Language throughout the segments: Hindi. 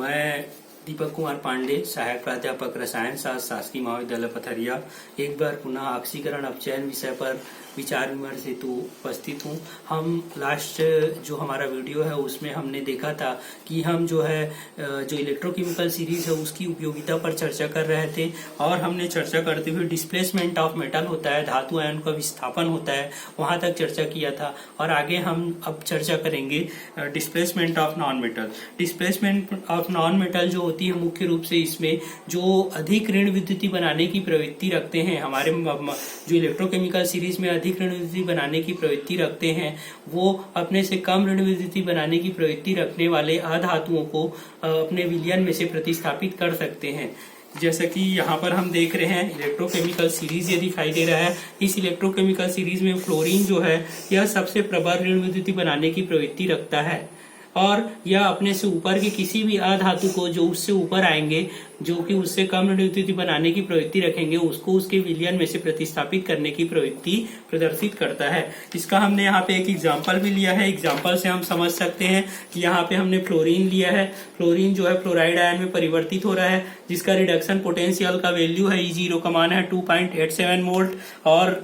मैं दीपक कुमार पांडे, सहायक प्राध्यापक रसायन शास्त्र, शासकीय महाविद्यालय पथरिया, एक बार पुनः ऑक्सीकरण अपचयन विषय पर विचार विमर्श हेतु उपस्थित हूँ। हम लास्ट जो हमारा वीडियो है उसमें हमने देखा था कि हम जो इलेक्ट्रोकेमिकल सीरीज है उसकी उपयोगिता पर चर्चा कर रहे थे और हमने चर्चा करते हुए डिस्प्लेसमेंट ऑफ मेटल होता है, धातु आयन का विस्थापन होता है, वहां तक चर्चा किया था। और आगे हम अब चर्चा करेंगे displacement of non metal. Displacement of non metal जो होती है मुख्य रूप से इसमें जो अधिक ऋण विद्युती बनाने की प्रवृत्ति रखते हैं, हमारे जो इलेक्ट्रोकेमिकल सीरीज में अधिक ऋण विद्युती बनाने की प्रवृत्ति रखते हैं, वो अपने से कम ऋण विद्युती बनाने की प्रवृत्ति रखने वाले अधातुओं को अपने विलयन में से प्रतिस्थापित कर सकते हैं। जैसा कि यहाँ पर हम देख रहे हैं इलेक्ट्रोकेमिकल सीरीज ये दिखाई दे रहा है। इस इलेक्ट्रोकेमिकल सीरीज में फ्लोरीन जो है यह सबसे प्रबल ऋण विद्युती बनाने की प्रवृत्ति रखता है और यह अपने से ऊपर के किसी भी अधातु को जो उससे ऊपर आएंगे, जो कि उससे कम ऋण विद्युती बनाने की प्रवृत्ति रखेंगे, उसको उसके विलयन में से प्रतिस्थापित करने की प्रवृत्ति प्रदर्शित करता है। इसका हमने यहाँ पे एक एग्जाम्पल भी लिया है। एग्जाम्पल से हम समझ सकते हैं कि यहाँ पे हमने फ्लोरीन लिया है। फ्लोरीन जो है फ्लोराइड आयन में परिवर्तित हो रहा है, जिसका रिडक्शन पोटेंशियल का वैल्यू है E0 का मान है 2.87 वोल्ट और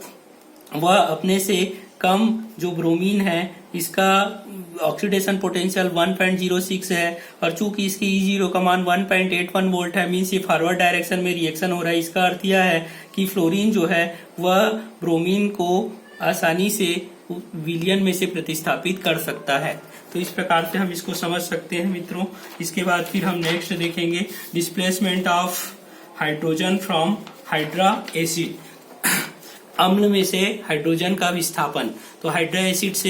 वह अपने से कम जो ब्रोमीन है इसका ऑक्सीडेशन पोटेंशियल 1.06 है और चूंकि इसकी E0 का मान 1.81 वोल्ट है, मीन्स ये फॉरवर्ड डायरेक्शन में रिएक्शन हो रहा है। इसका अर्थ यह है कि फ्लोरीन जो है वह ब्रोमीन को आसानी से विलयन में से प्रतिस्थापित कर सकता है। तो इस प्रकार से हम इसको समझ सकते हैं मित्रों। इसके बाद फिर हम नेक्स्ट देखेंगे displacement of hydrogen from hydra acid. अम्ल में से हाइड्रोजन का विस्थापन। तो हाइड्रा एसिड से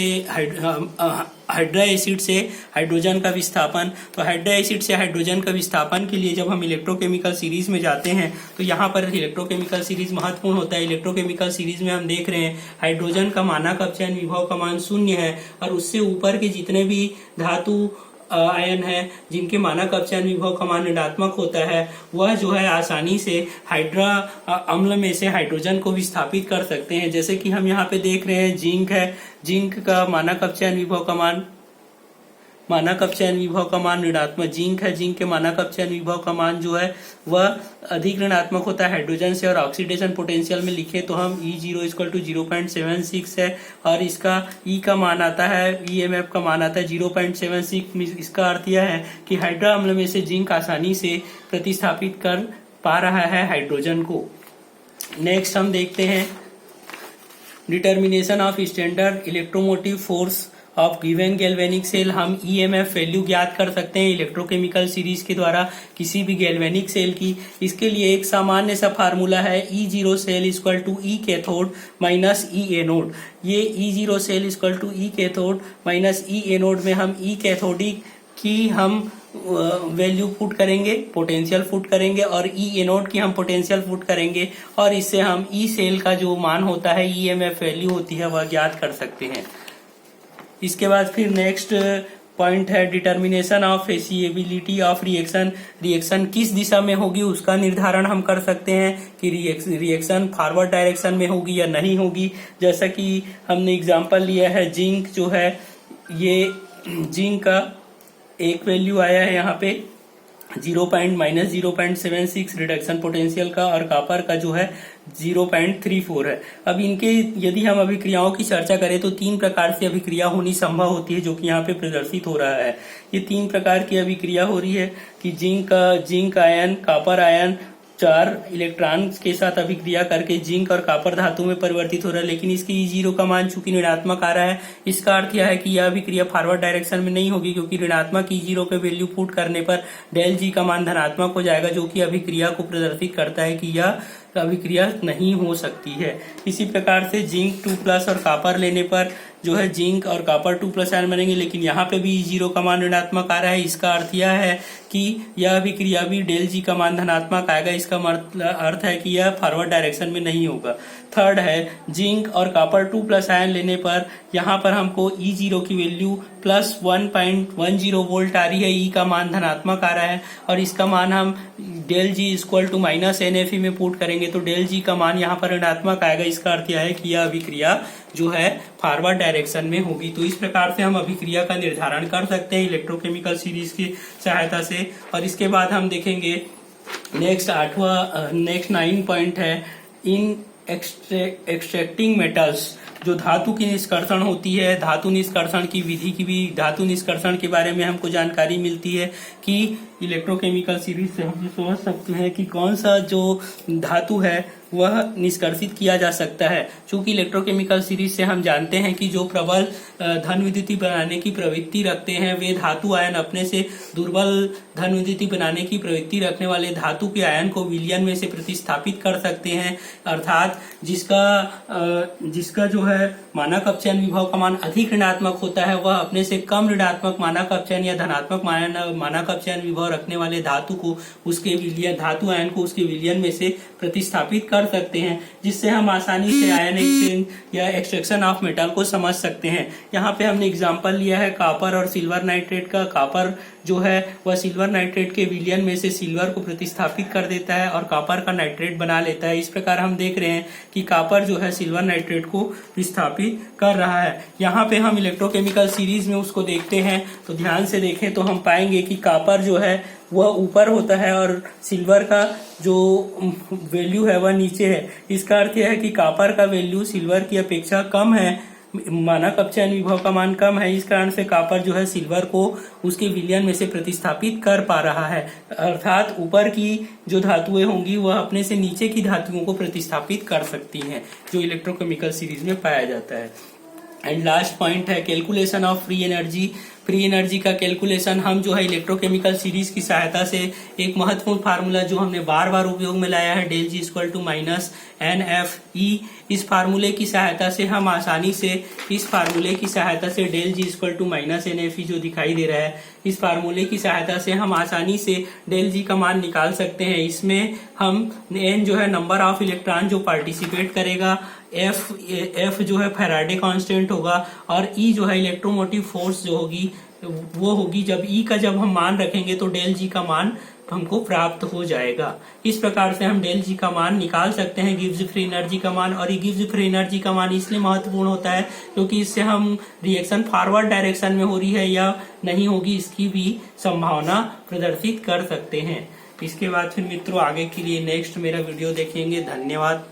हाइड्रोजन का विस्थापन। तो हाइड्रा एसिड से हाइड्रोजन का विस्थापन के लिए जब हम इलेक्ट्रोकेमिकल सीरीज में जाते हैं तो यहाँ पर इलेक्ट्रोकेमिकल सीरीज महत्वपूर्ण होता है। इलेक्ट्रोकेमिकल सीरीज में हम देख रहे हैं हाइड्रोजन का मानक अपचयन विभव का मान 0 है और उससे ऊपर के जितने भी धातु आयन है जिनके मानक अपचयन विभव का मान ऋणात्मक होता है, वह जो है आसानी से हाइड्रा अम्ल में से हाइड्रोजन को विस्थापित कर सकते हैं। जैसे कि हम यहाँ पे देख रहे हैं जिंक है, जिंक का मानक अपचयन विभव का मान ऋणात्मक जिंक है। जिंक के मानक अपचयन विभव का मान जो है वह अधिक ऋणात्मक होता है हाइड्रोजन से और ऑक्सीडेशन पोटेंशियल में लिखे तो हम E0 = 0.76 है और इसका E का मान आता है, EMF का मान आता है 0.76। इसका अर्थ यह है कि हाइड्रा अम्ल में से जिंक आसानी से प्रतिस्थापित कर पा रहा है हाइड्रोजन को। नेक्स्ट हम देखते हैं determination of standard electromotive force of given galvanic cell. हम EMF वैल्यू ज्ञात कर सकते हैं इलेक्ट्रोकेमिकल सीरीज के द्वारा किसी भी गैल्वेनिक सेल की। इसके लिए एक सामान्य सा फार्मूला है E0 cell = E cathode minus E anode. ये E0 cell = E cathode minus E anode में हम E कैथोडिक की हम वैल्यू पुट करेंगे, पोटेंशियल पुट करेंगे और E एनोड की हम पोटेंशियल पुट करेंगे और इससे हम E सेल का जो मान होता है, EMF वैल्यू होती है, वह ज्ञात कर सकते हैं। इसके बाद फिर नेक्स्ट पॉइंट है determination of feasibility of reaction. Reaction किस दिशा में होगी उसका निर्धारण हम कर सकते हैं कि रिएक्शन फॉरवर्ड डायरेक्शन में होगी या नहीं होगी। जैसा कि हमने एग्जांपल लिया है जिंक जो है, ये जिंक का एक वैल्यू आया है यहाँ पे -0.76 रिडक्शन पोटेंशियल का और कॉपर का जो है 0.34 है। अब इनके यदि हम अभिक्रियाओं की चर्चा करें तो 3 प्रकार से अभिक्रिया होनी संभव होती है, जो कि यहाँ पे प्रदर्शित हो रहा है। ये 3 प्रकार की अभिक्रिया हो रही है कि zinc ion, copper ion 4 electron के साथ अभिक्रिया करके जिंक और कॉपर धातु में परिवर्तित हो रहा है, लेकिन इसकी E0 का मान चूंकि ऋणात्मक आ रहा है, इसका अर्थ यह है कि यह अभिक्रिया फॉरवर्ड डायरेक्शन में नहीं होगी, क्योंकि ऋणात्मक E0 पे वैल्यू पुट करने पर ΔG का मान धनात्मक हो जाएगा, जो कि अभिक्रिया को प्रदर्शित करता है कि यह अभिक्रिया नहीं हो सकती है। इसी प्रकार से जिंक 2+ और कॉपर लेने पर जो है जिंक और कॉपर 2+ आयन बनेंगे, लेकिन यहाँ पे भी E0 का मान ऋणात्मक आ रहा है। इसका अर्थ यह है कि यह अभिक्रिया भी ΔG का मान धनात्मक आएगा। इसका अर्थ है कि यह फॉरवर्ड डायरेक्शन में नहीं होगा। थर्ड है जिंक और कॉपर 2+ आयन लेने पर यहाँ पर हमको E0 की वैल्यू +1.10 वोल्ट आ रही है, E का मान धनात्मक आ रहा है और इसका मान हम ΔG = -NFE में पुट करेंगे तो ΔG का मान यहाँ पर ऋणात्मक आएगा। इसका अर्थ यह है कि यह अभिक्रिया जो है फॉरवर्ड डायरेक्शन में होगी। तो इस प्रकार से हम अभिक्रिया का निर्धारण कर सकते हैं इलेक्ट्रोकेमिकल सीरीज की सहायता से। और इसके बाद हम देखेंगे नेक्स्ट 9 पॉइंट है इन एक्सट्रैक्टिंग मेटल्स। जो धातु की निष्कर्षण होती है, धातु निष्कर्षण की विधि की भी, धातु निष्कर्षण के बारे में हमको जानकारी मिलती है कि इलेक्ट्रोकेमिकल सीरीज से हम समझ सकते हैं कि कौन सा जो धातु है वह निष्कर्षित किया जा सकता है। चूंकि इलेक्ट्रोकेमिकल सीरीज से हम जानते हैं कि जो प्रबल धन विद्युति बनाने की प्रवृत्ति रखते हैं वे धातु आयन अपने से दुर्बल धन विद्युति बनाने की प्रवृत्ति रखने वाले धातु के आयन को विलयन में से प्रतिस्थापित कर सकते हैं। अर्थात जिसका जो है मानक अपचयन विभव का मान अधिक ऋणात्मक होता है वह अपने से कम ऋणात्मक मानक अपचयन या धनात्मक मानक अपचयन विभव रखने वाले धातु को उसके विलयन धातु आयन को उसके विलयन में से प्रतिस्थापित कर सकते हैं, जिससे हम आसानी से आयन एक्सचेंज या एक्सट्रैक्शन ऑफ मेटल को समझ सकते हैं। यहाँ पे हमने एग्जांपल लिया है कॉपर और सिल्वर नाइट्रेट का। कॉपर जो है वह सिल्वर नाइट्रेट के विलयन में से सिल्वर को प्रतिस्थापित कर देता है और कॉपर का नाइट्रेट बना लेता है। इस प्रकार हम देख रहे हैं कि कॉपर जो है सिल्वर नाइट्रेट को प्रतिस्थापित कर रहा है। यहाँ पे हम इलेक्ट्रोकेमिकल सीरीज में उसको देखते हैं तो ध्यान से देखें तो हम पाएंगे कि कॉपर जो है वह ऊपर होता है और सिल्वर का जो वैल्यू है वह नीचे है। इसका अर्थ यह है कि कॉपर का वैल्यू सिल्वर की अपेक्षा कम है, मानक अपचयन विभव का मान कम है। इस कारण से कॉपर जो है सिल्वर को उसके विलयन में से प्रतिस्थापित कर पा रहा है। अर्थात ऊपर की जो धातुएं होंगी वह अपने से नीचे की धातुओं को प्रतिस्थापित कर सकती हैं, जो इलेक्ट्रोकेमिकल सीरीज में पाया जाता है। एंड लास्ट पॉइंट है calculation of free energy. Free energy का कैलकुलेशन हम जो है इलेक्ट्रोकेमिकल सीरीज की सहायता से एक महत्वपूर्ण फार्मूला जो हमने बार बार उपयोग में लाया है del G equal to minus NFE। इस फार्मूले की सहायता से हम आसानी से del G equal to minus NFE जो दिखाई दे रहा है, इस फार्मूले की सहायता से हम आसानी से डेल जी का मान निकाल सकते हैं। इसमें हम n जो है नंबर ऑफ इलेक्ट्रॉन जो पार्टिसिपेट करेगा, F जो है फैराडे कांस्टेंट होगा और E जो है इलेक्ट्रोमोटिव फोर्स जो होगी वो होगी। जब E का जब हम मान रखेंगे तो डेल जी का मान हमको प्राप्त हो जाएगा। इस प्रकार से हम डेल जी का मान निकाल सकते हैं, गिब्स फ्री एनर्जी का मान। और ये गिब्स फ्री एनर्जी का मान इसलिए महत्वपूर्ण होता है क्योंकि इससे हम रिएक्शन फॉरवर्ड डायरेक्शन में हो रही है या नहीं होगी इसकी भी संभावना प्रदर्शित कर सकते हैं। इसके बाद फिर मित्रों आगे के लिए नेक्स्ट मेरा वीडियो देखेंगे। धन्यवाद।